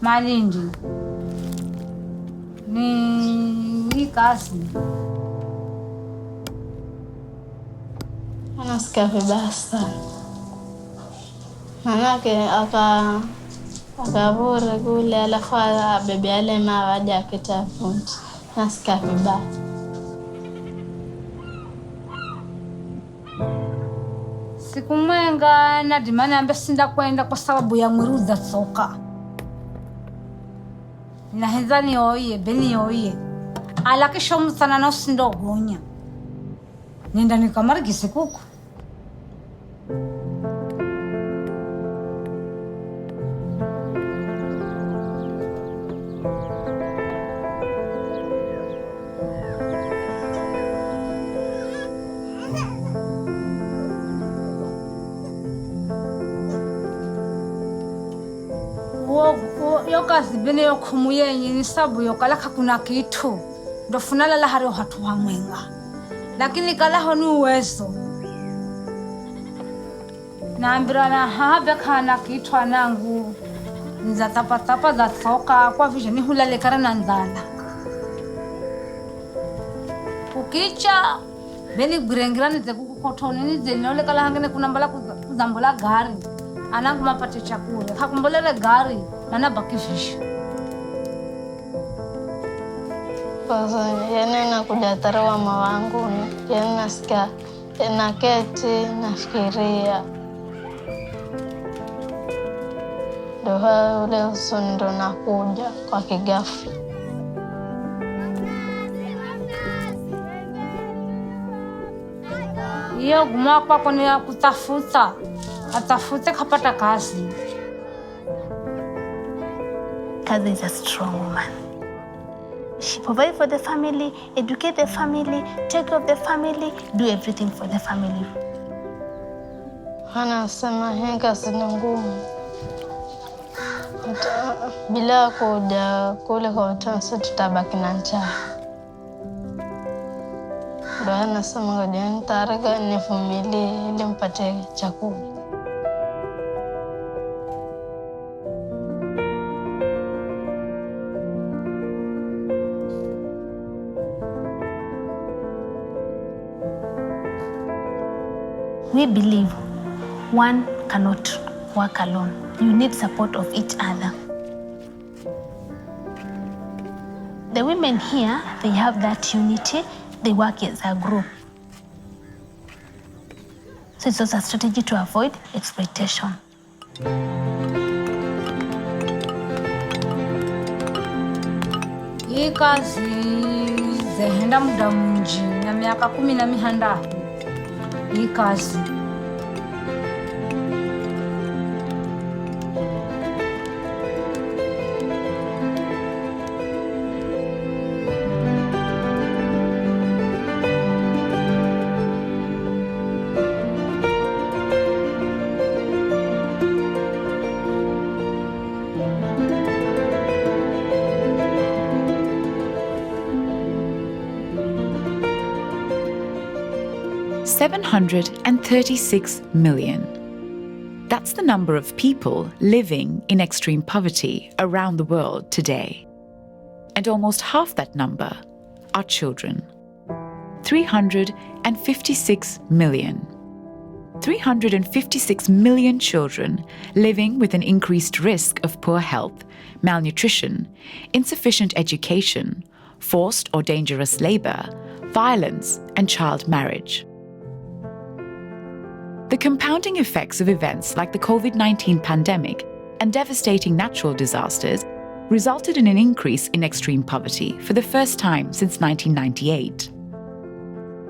Malindi ni hii kazi anasikia vibaya sana, manake akavure kule alafu abebe yale mawaja akitafundi, nasikia vibaya. siku mwenga nadimani ambe sinda kwenda kwa sababu ya mwiri udatsoka nahenza nioye benioye alakisho mtsana na usindogonya nenda nikamarigise kuko yokazi bene yokhumuyenye nisabu yokalaka kuna kitu ndofunala la hari hatu wa mwenga lakini kalaho ni uwezo naambirana habe kana kitu anangu nza tapa za soka kwa visha ni hulale karana nzala ukicha beni gurengirani ze kukotoni ni ze nole kala hangene kuna mbala kuzambola gari anangu mapate chakula hakumbolele gari mana bakifisha sasa yene nakuja tarawa mawangu yene nasikia naketi nafikiria ndo ule usundo nakuja kwa kigafu. Iyo guma kwako ni ya kutafuta atafute kapata kazi. Kazi is a strong woman. She provides for the family, educate the family, take care of the family, do everything for the family. Anasema hii kazi ni ngumu. Bila kuja kule kwa watoto tutabaki na njaa. Ndio anasema ngoja nitaraga nivumilie ili mpate chakula. We believe one cannot work alone. You need support of each other. The women here, they have that unity. They work as a group. So it's also a strategy to avoid exploitation. Hii kazi zehenda muda mwingi na miaka 10 hii kazi. $736 million. That's the number of people living in extreme poverty around the world today. And almost half that number are children. 356 million. 356 million children living with an increased risk of poor health, malnutrition, insufficient education, forced or dangerous labor, violence, and child marriage. The compounding effects of events like the COVID-19 pandemic and devastating natural disasters resulted in an increase in extreme poverty for the first time since 1998.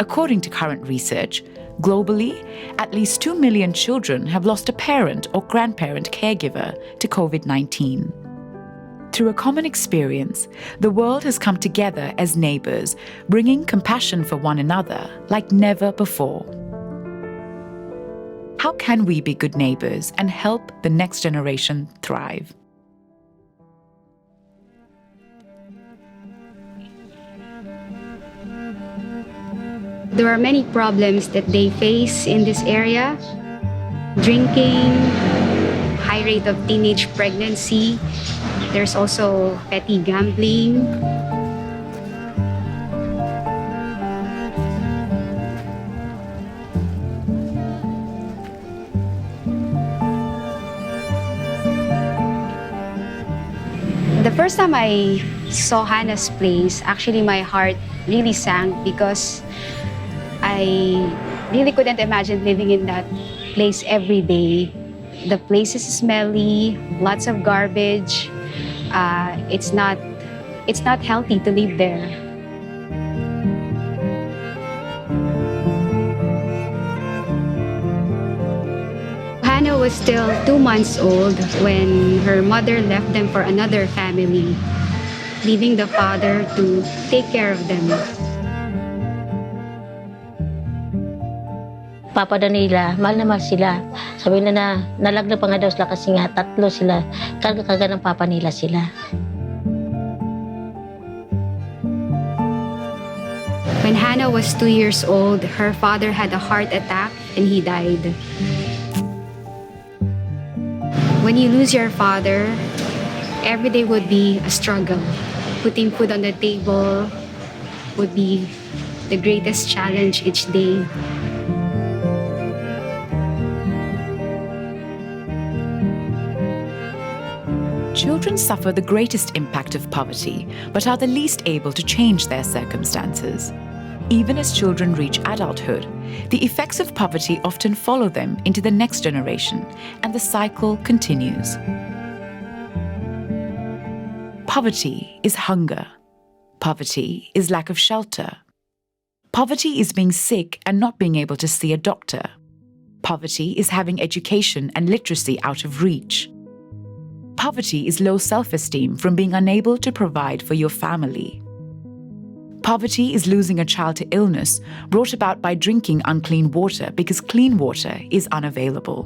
According to current research, globally, at least 2 million children have lost a parent or grandparent caregiver to COVID-19. Through a common experience, the world has come together as neighbors, bringing compassion for one another like never before. How can we be good neighbors and help the next generation thrive? There are many problems that they face in this area. Drinking, high rate of teenage pregnancy, There's also petty gambling. The first time I saw Hannah's place, actually my heart really sank because I really couldn't imagine living in that place every day. The place is smelly, lots of garbage. It's not healthy to live there. Hannah was still 2 months old when her mother left them for another family, leaving the father to take care of them. Papa daw nila, mahal na mahal sila. Sabi na nalaglag pa nga daw sila kasi nga 3 sila. Karga-karga ng papa nila sila. When Hannah was 2 years old, her father had a heart attack and he died. When you lose your father, every day would be a struggle. Putting food on the table would be the greatest challenge each day. Children suffer the greatest impact of poverty, but are the least able to change their circumstances. Even as children reach adulthood, the effects of poverty often follow them into the next generation, and the cycle continues. Poverty is hunger. Poverty is lack of shelter. Poverty is being sick and not being able to see a doctor. Poverty is having education and literacy out of reach. Poverty is low self-esteem from being unable to provide for your family. Poverty is losing a child to illness brought about by drinking unclean water because clean water is unavailable.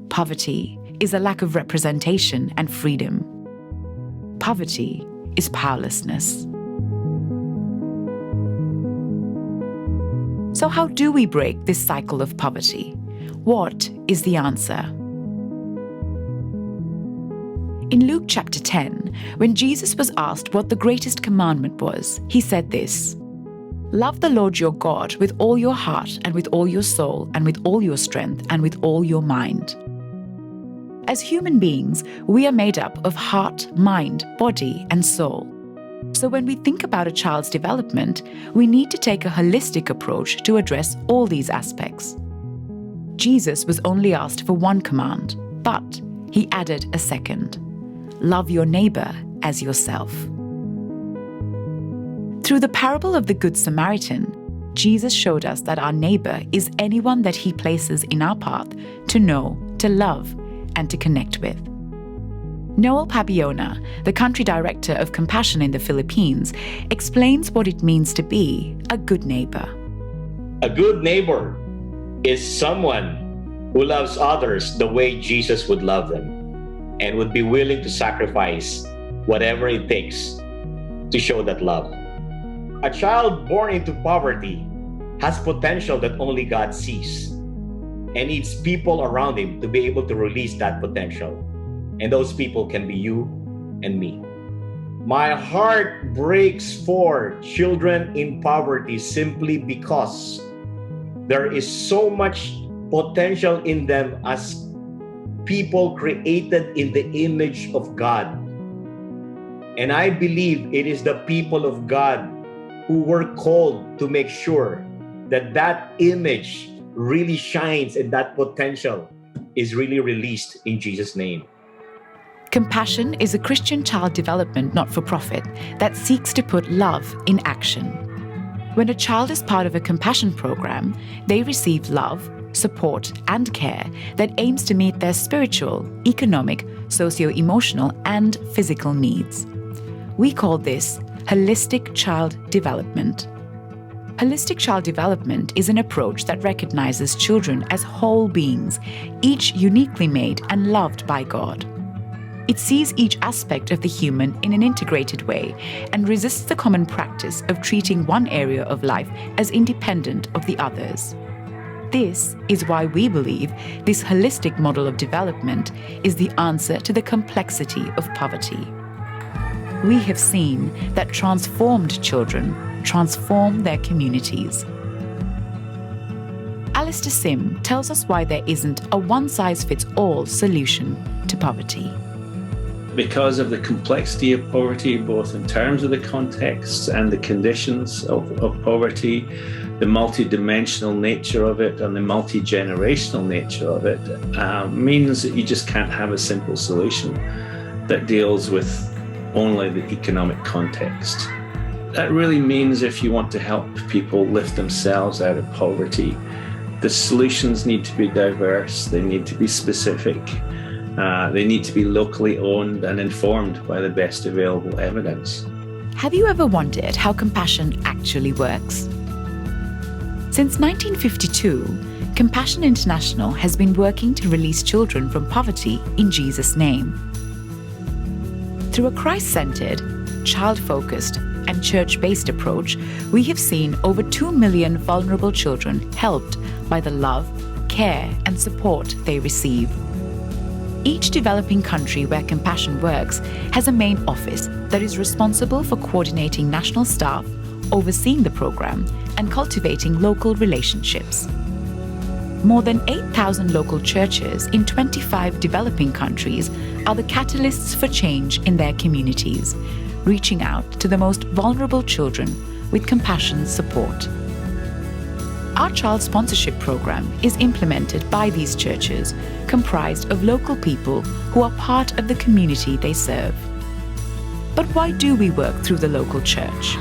Poverty is a lack of representation and freedom. Poverty is powerlessness. So how do we break this cycle of poverty? What is the answer? In Luke chapter 10, when Jesus was asked what the greatest commandment was, he said this: "Love the Lord your God with all your heart and with all your soul and with all your strength and with all your mind." As human beings, we are made up of heart, mind, body, and soul. So when we think about a child's development, we need to take a holistic approach to address all these aspects. Jesus was only asked for one command, but he added a second: love your neighbor as yourself. Through the parable of the Good Samaritan, Jesus showed us that our neighbor is anyone that he places in our path to know, to love, and to connect with. Noel Pabiona, the country director of Compassion in the Philippines, explains what it means to be a good neighbor. A good neighbor is someone who loves others the way Jesus would love them and would be willing to sacrifice whatever it takes to show that love. A child born into poverty has potential that only God sees and needs people around him to be able to release that potential. And those people can be you and me. My heart breaks for children in poverty simply because there is so much potential in them as people created in the image of God. And I believe it is the people of God who were called to make sure that that image really shines and that potential is really released in Jesus' name. Compassion is a Christian child development not-for-profit that seeks to put love in action. When a child is part of a compassion program, they receive love, support, and care that aims to meet their spiritual, economic, socio-emotional, and physical needs. We call this holistic child development. Holistic child development is an approach that recognizes children as whole beings, each uniquely made and loved by God. It sees each aspect of the human in an integrated way and resists the common practice of treating one area of life as independent of the others. This is why we believe this holistic model of development is the answer to the complexity of poverty. We have seen that transformed children transform their communities. Alistair Sim tells us why there isn't a one-size-fits-all solution to poverty. Because of the complexity of poverty, both in terms of the context and the conditions of poverty, the multi-dimensional nature of it and the multi-generational nature of it, means that you just can't have a simple solution that deals with only the economic context. That really means if you want to help people lift themselves out of poverty, the solutions need to be diverse, they need to be specific, they need to be locally owned and informed by the best available evidence. Have you ever wondered how compassion actually works? Since 1952, Compassion International has been working to release children from poverty in Jesus' name. Through a Christ-centered, child-focused, and church-based approach, we have seen over 2 million vulnerable children helped by the love, care, and support they receive. Each developing country where Compassion works has a main office that is responsible for coordinating national staff, overseeing the program, and cultivating local relationships. More than 8,000 local churches in 25 developing countries are the catalysts for change in their communities, reaching out to the most vulnerable children with Compassion's support. Our child sponsorship program is implemented by these churches, comprised of local people who are part of the community they serve. But why do we work through the local church?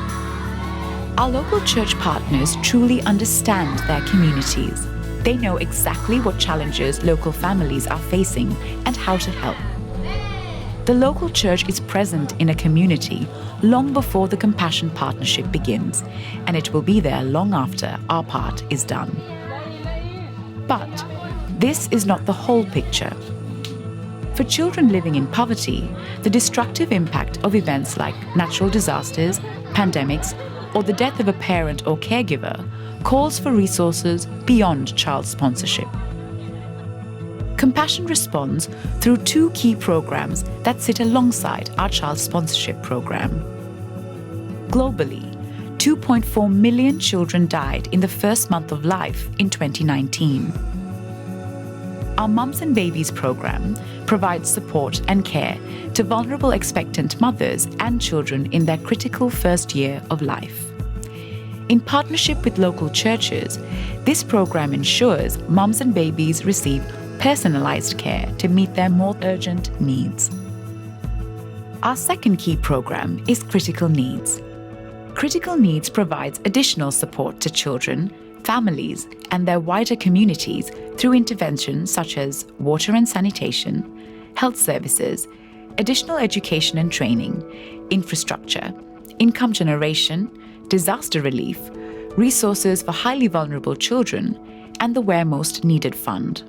Our local church partners truly understand their communities. They know exactly what challenges local families are facing and how to help. The local church is present in a community long before the Compassion Partnership begins, and it will be there long after our part is done. But this is not the whole picture. For children living in poverty, the destructive impact of events like natural disasters, pandemics, or the death of a parent or caregiver calls for resources beyond child sponsorship. Compassion responds through 2 key programs that sit alongside our child sponsorship program. Globally, 2.4 million children died in the first month of life in 2019. Our Mums and Babies program provides support and care to vulnerable expectant mothers and children in their critical first year of life. In partnership with local churches, this program ensures mums and babies receive personalized care to meet their more urgent needs. Our second key program is Critical Needs. Critical Needs provides additional support to children, families, and their wider communities through interventions such as water and sanitation, health services, additional education and training, infrastructure, income generation, disaster relief, resources for highly vulnerable children, and the Where Most Needed Fund.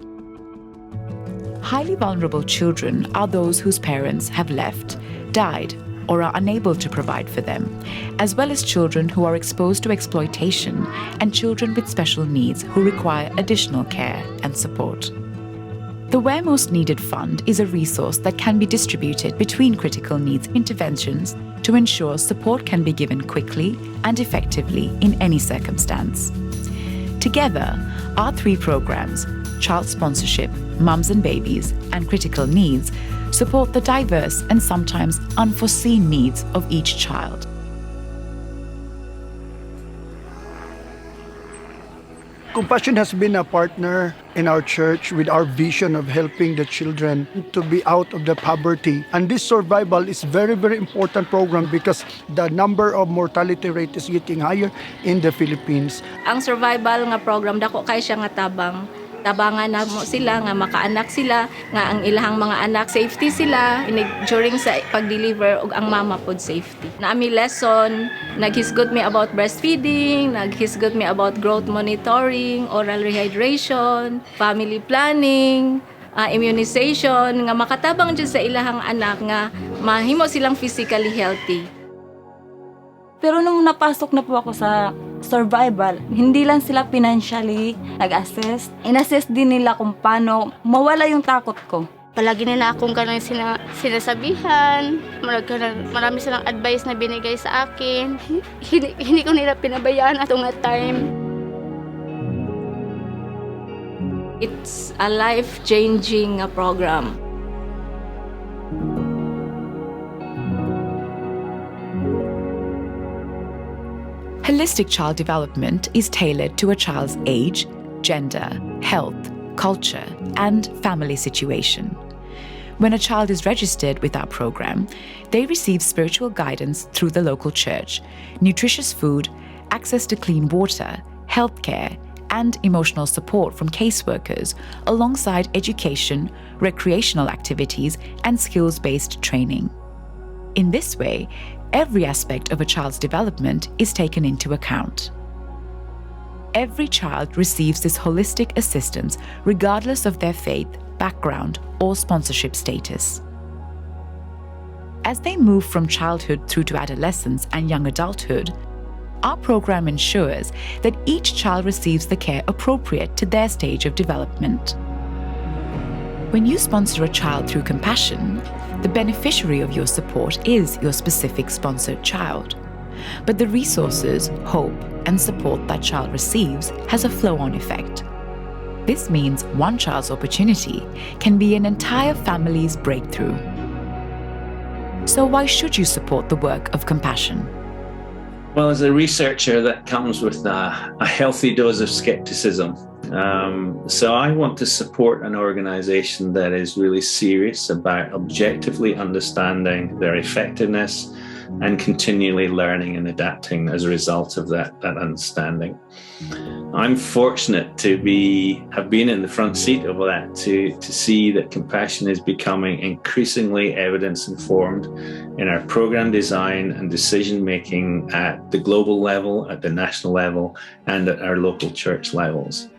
Highly vulnerable children are those whose parents have left, died, or are unable to provide for them, as well as children who are exposed to exploitation and children with special needs who require additional care and support. The Where Most Needed Fund is a resource that can be distributed between critical needs interventions to ensure support can be given quickly and effectively in any circumstance. Together, our 3 programs, child sponsorship, mums and babies, and critical needs, support the diverse and sometimes unforeseen needs of each child. Compassion has been a partner in our church with our vision of helping the children to be out of the poverty. And this survival is very, very important program because the number of mortality rate is getting higher in the Philippines. Ang survival nga program dako kay siya nga tabangan na mo sila nga makaanak sila nga ang ilahang mga anak safety sila during sa pag-deliver ug ang mama pod safety. Naami lesson naghisgot me about breastfeeding, naghisgot me about growth monitoring, oral rehydration, family planning, immunization nga makatabang jud sa ilahang anak nga mahimo silang physically healthy. Pero nung napasok na po ako sa survival. Hindi lang sila financially nag-assist. In-assist din nila kung paano mawala yung takot ko. Palagi nila akong ganun sinasabihan. Marami silang advice na binigay sa akin. Hindi ko nila pinabayaan atong nga time. It's a life-changing program. Holistic child development is tailored to a child's age, gender, health, culture, and family situation. When a child is registered with our program, they receive spiritual guidance through the local church, nutritious food, access to clean water, healthcare, and emotional support from caseworkers, alongside education, recreational activities, and skills-based training. In this way, every aspect of a child's development is taken into account. Every child receives this holistic assistance regardless of their faith, background, or sponsorship status. As they move from childhood through to adolescence and young adulthood, our program ensures that each child receives the care appropriate to their stage of development. When you sponsor a child through Compassion, the beneficiary of your support is your specific sponsored child. But the resources, hope, and support that child receives has a flow-on effect. This means one child's opportunity can be an entire family's breakthrough. So why should you support the work of Compassion? Well, as a researcher, that comes with a healthy dose of skepticism. So I want to support an organization that is really serious about objectively understanding their effectiveness and continually learning and adapting as a result of that understanding. I'm fortunate to have been in the front seat of that, to see that Compassion is becoming increasingly evidence-informed in our program design and decision-making at the global level, at the national level, and at our local church levels.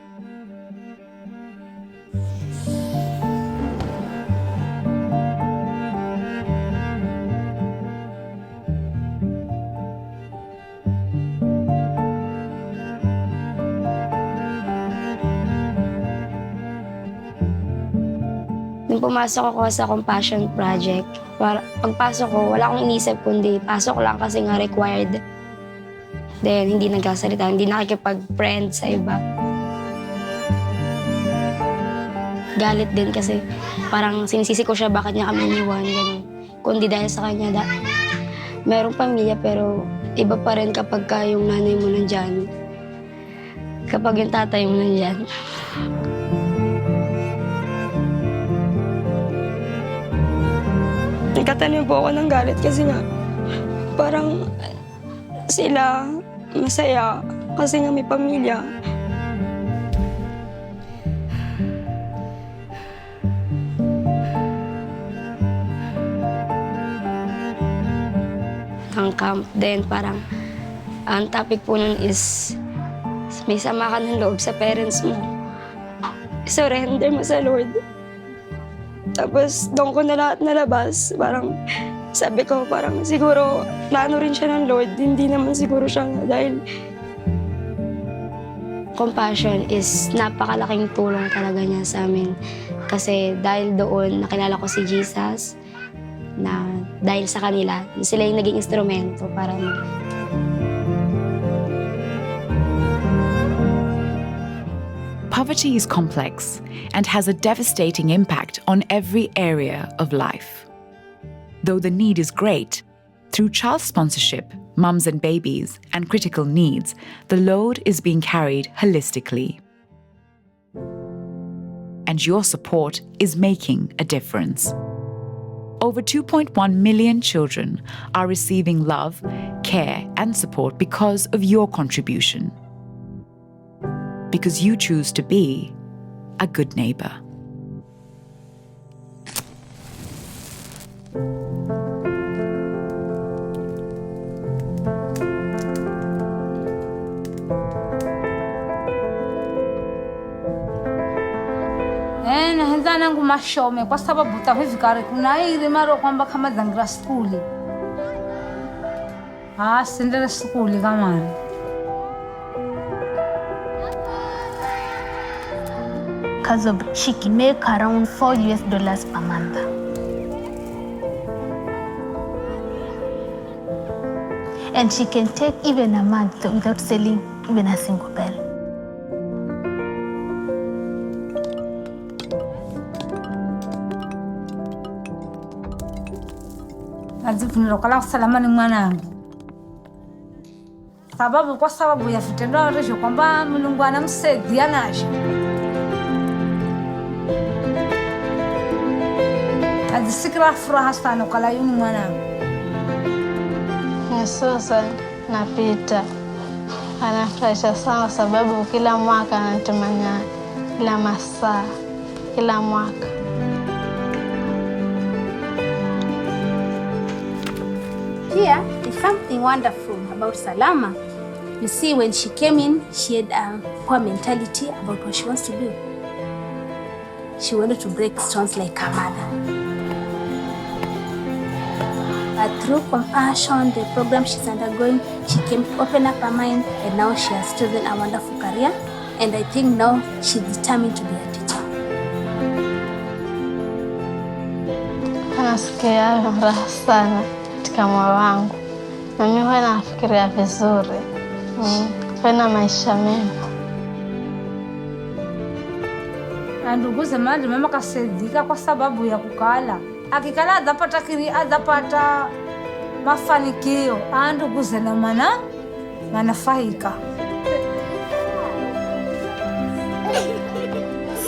Nung pumasok ako sa Compassion Project, pagpasok ko, wala akong inisip kundi pasok lang kasi nga required. Then, hindi nagkasalita, hindi nakikipag-friend sa iba. Galit din kasi parang sinisisi ko siya bakit niya kami iniwan, gano'n. Kundi dahil sa kanya, merong pamilya pero iba pa rin kapag yung nanay mo nandyan. Kapag yung tatay mo nandyan. Nagkatanim po ako ng galit kasi nga parang sila masaya kasi nga may pamilya. Ang camp din parang ang topic po nun is may sama ka ng loob sa parents mo. Surrender mo sa Lord. Tapos, doon ko na lahat nalabas. Parang, sabi ko, parang siguro, plano rin siya ng Lord. Hindi naman siguro siya dahil... Compassion is napakalaking tulong talaga niya sa amin. Kasi dahil doon, nakilala ko si Jesus, na dahil sa kanila, sila yung naging instrumento para Poverty is complex and has a devastating impact on every area of life. Though the need is great, through child sponsorship, mums and babies, and critical needs, the load is being carried holistically. And your support is making a difference. Over 2.1 million children are receiving love, care, and support because of your contribution. Because you choose to be a good neighbor. Nahenzana ngumashome kwa sababu tavivikari kunairi maro kwamba kama zangira skuli. Sindele skuli kamani. because of she can make around $4 per month. And she can take even a month without selling even a single bell. Najifunira kala salama ni mwanangu. Kwa sababu ya vitendo resho kwamba Mungu anamsaidia nacho. Ajisikira furaha sana kala yuni mwanangu. Sasa napita anafurahisha sana sababu kila mwaka anatumania kila masaa kila mwaka. Here is something wonderful about Salama. You see, when she came in, she had a poor mentality about what she wants to do. She wanted to break stones like her mother. But through compassion, the program she's undergoing, she came to open up her mind, and now she has chosen a wonderful career. And I think now she's determined to be a teacher. Nasikia raha sana katika moyo wangu. Na mimi huwa nafikiria vizuri. Kuna maisha mema. Ndugu zamani mama kasaidika kwa sababu ya kukala. Akikala azapata mafanikio. Ndugu zana manafahika.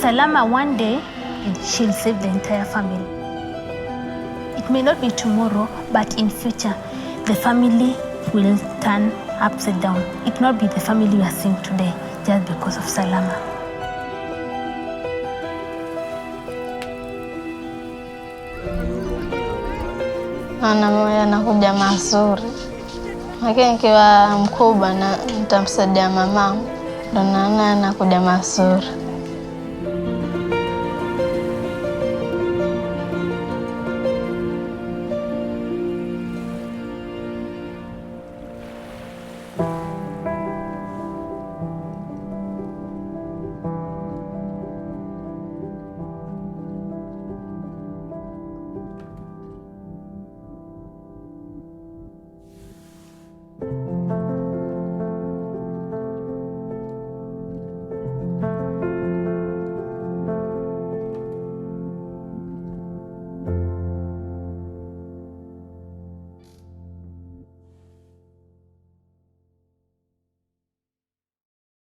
Salama one day she'll save the entire family. It may not be tomorrow, but in future the family will turn upside down. It will not be the family we are seeing today just because of Salama. Naona moyo anakuja mazuri. Lakini nikiwa mkubwa na nitamsaidia mamangu. Ndio naona anakuja mazuri.